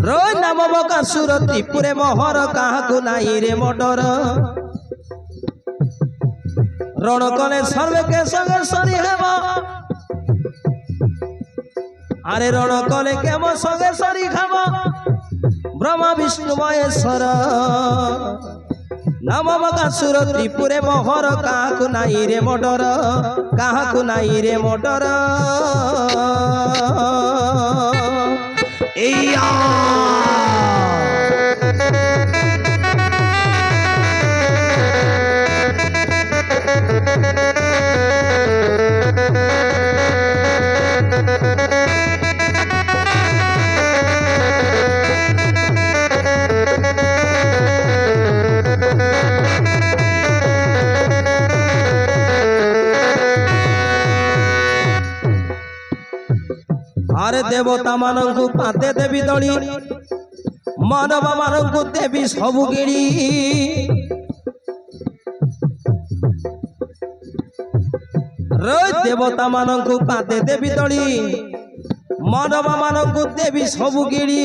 रोज नाम बकासुर त्रिपुरे मोहर काहाकु नाई रे मडर रण कले सर्वे के संगे सरी हेब अरे रण कले के मो संगे सरी खाब ब्रह्मा विष्णु महेश्वर नाम बकासुर त्रिपुरे मोहर काहाकु नाई रे मडर काहाकु नाई रे मडर अरे देवता मानंकु पाते देवी दली मानव मानंकु देवी सबु गिड़ी रोज देवता मानंकु पाते देवी दली मानव मानंकु देवी सबु गिड़ी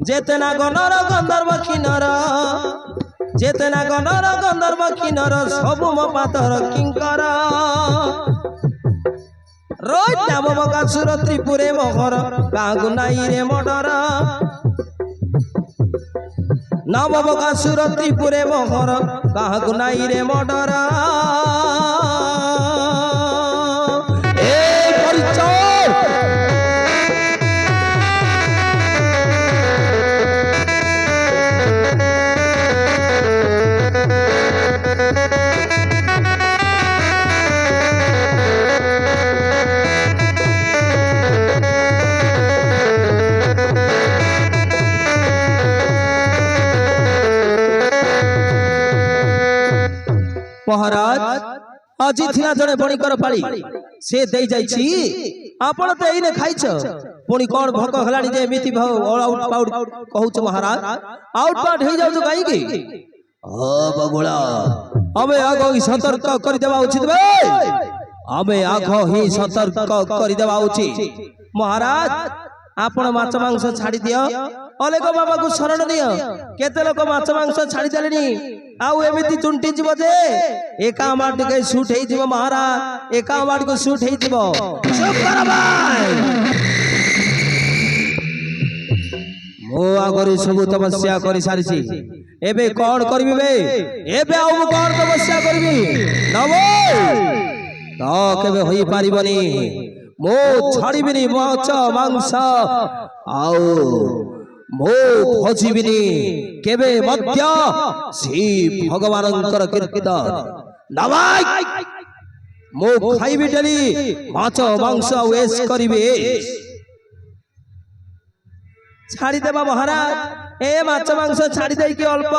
जेतना गणर गंधर्व किन्नर जेतना गणर गंधर्व किन्नर सबु मो पातर किंकर रोज नाम बकासुर त्रिपुरे मोहर काहाकु नाई रे मडर नाम बकासुर त्रिपुरे मोहर काहाकु नाई रे मडर महाराज आज थिला जड़े बणिकर पाली से दे जाइछि आपण तो एने खाइछ पुणी कोन भोक हलानी जे एमिति भाव ऑल आउट पाउट कहूछ महाराज आउट पाउट हे जाउ काई की ओ बगुला अबे आगो ही सतर्क कर देबा उचित बे अबे आगो ही सतर्क कर देबा उचित महाराज आपण माछ मांस छाड़ी दियो अलेक बाबा को शरण दियो केते लोक माछ मांस छाड़ी देलेनी आउ एमिति चुंटी जीव जे एका माटी के शूट हे जीव महाराज एका माटी को शूट हे जीव चुप कर भाई मो आगरे सब तपस्या करि सारिछि एबे कोन करबी बे एबे आउ कोन तपस्या करबी नबो तो केबे होई पारिबनी मो छाड़ीबिनी माछ मांस आउ मो भजिबिनी केबे मध्य श्री भगवानंकर कीर्तन नवाई मो खाइबी डेली माछ मांस वेस करिबे छाड़ी देबा महाराज ए माछ मांस छाड़ी देई कि अल्प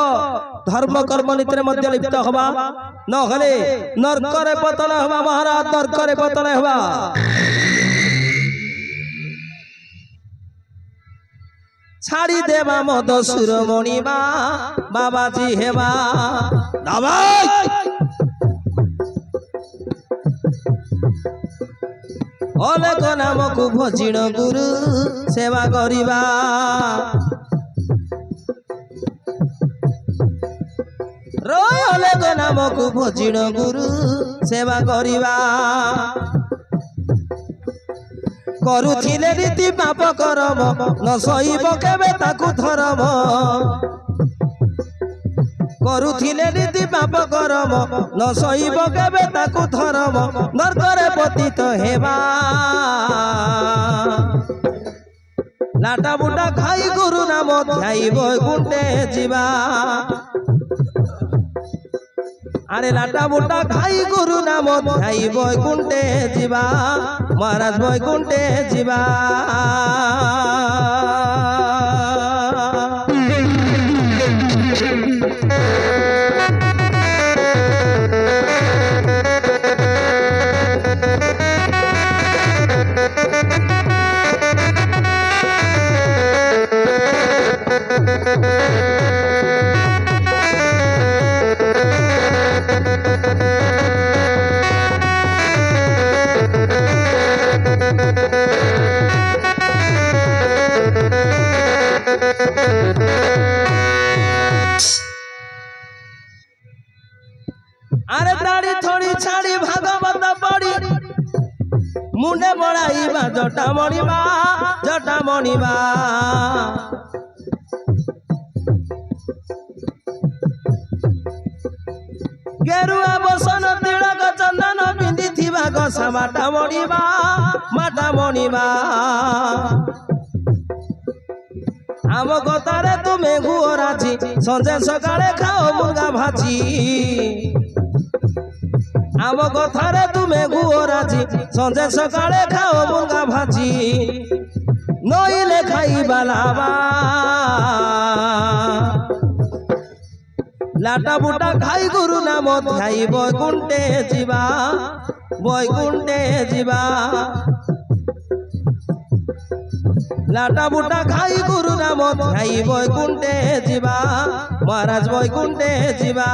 धर्म कर्म नीति मध्य लिप्त हवा न हले नरकरे पतन हवा महाराज नरकरे पतन हवा छाड़ी देवा मद सुरमणि बाबाजी हेबा अलेक नाम को भजिण गुरु सेवा करिबा रोय अलेक नाम को भजिण गुरु सेवा करिबा करुथिले रीति पाप करम न सहिब केबे ताकु धरम करुथिले रीति पाप करम न सहिब केबे ताकु धरम नरकरे पतित हेबा लाटा बुटा खाई गुरु नाम ध्याई बैकुंठे जीवा अरे लाटा बुटा खाई गुरु नाम ध्याई बैकुंठे जीवा महाराज बैकुंठे जीवा मुंडे बड़ाइबा जटा मणिबा गेरुआ बसन तिलक चंदन पिंधि थिबा गसा माटा मणिबा आम कथारे तुमे गुराजी संजे सकाळे खाओ मुर्गा भाजी आम कथारे तुमे गुराजी संजे सकाळे खाओ मुर्गा भाजी नईले खाइबा लाबा लाटा बुटा खाई गुरु नाम ध्याई बैकुंठे जीवा लाटा बुटा खाई गुरु नाम ध्याई बैकुंठे जीवा महाराज बैकुंठे जीवा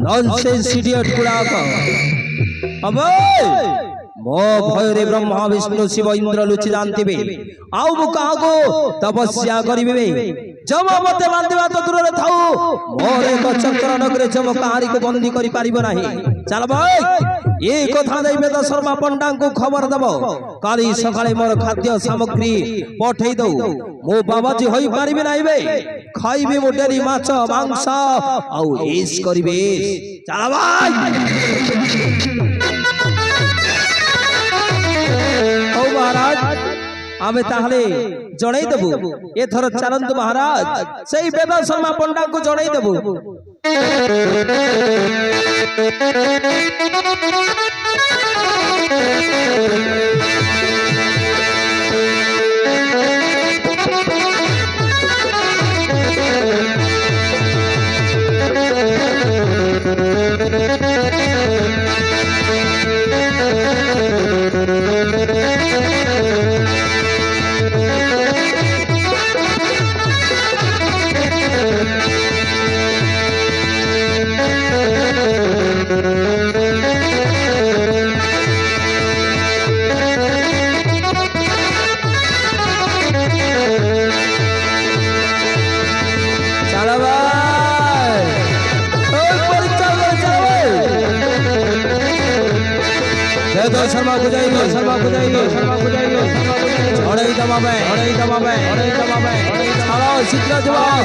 नॉनसेंस इडियट गुड़ाक अबे मो भयरे ब्रह्मा विष्णु शिव इंद्र लुचि जानथिबे आउ मु कागो तपस्या करिबे जम मते बांधिबा तो दूर रे थाउ मोर एक चक्र नगरे जम कहारी को बंदी करि पारिबो नाही चल भाई ए कथा देबे तो शर्मा पंडा को खबर दबो काली सकाळे मोर खाद्य सामग्री पठै दउ मो बाबाजी होई पारिबे नाही बे खाइबे मो डेरी माछ मांस आउ एस करिबे चल भाई ओ महाराज आमे ताहले जणाई देबु एथर चलंत महाराज सेई वेद शर्मा पंडा को जणाई देबु शर्मा बुझाई शीघ्र जवाब